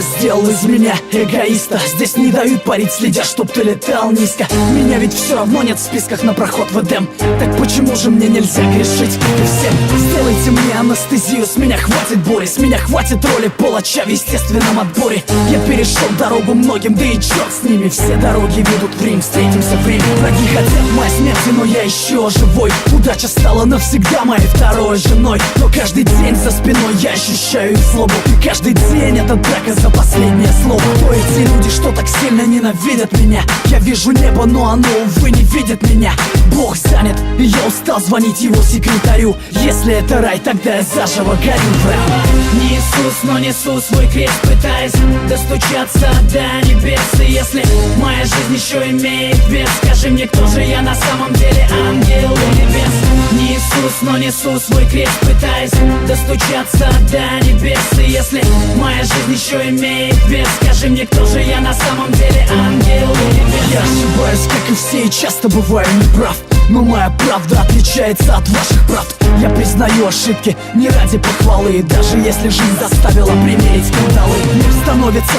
сделал из меня эгоиста. Здесь не дают парить, следя, чтоб ты летал низко. Меня ведь все равно нет в списках на проход в Эдем. Так почему же мне нельзя грешить, как и всем? Сделайте мне анестезию, с меня хватит боли, с меня хватит роли палача в естественном отборе. Я перешел дорогу многим, да и черт с ними. Все дороги ведут в Рим, встретимся в Риме. Враги хотят моей смерти, но я еще живой. Удача стала навсегда моей второй женой. Но каждый день за спиной я ощущаю их злобу. И каждый день это драка за последнее слово. Кто эти люди, что так сильно ненавидят меня? Я вижу небо, но оно, увы, не видит меня. Бог занят, и я устал звонить его секретарю. Если это рай, тогда я заживо горю в раю. Не Иисус, но несу свой крест, пытаясь достучаться до небес. И если моя жизнь еще имеет вес, скажи мне, кто же я на самом деле, ангел или бес? Не Иисус, но несу свой крест, пытаясь достучаться до небес. И если моя жизнь еще имеет вес, скажи мне, кто же я на самом деле, ангел или бес? Я ошибаюсь, как и все, и часто бываю неправ. Но моя правда отличается от ваших правд. Я признаю ошибки не ради похвалы. И даже если жизнь заставила примерить скандалы, мир становится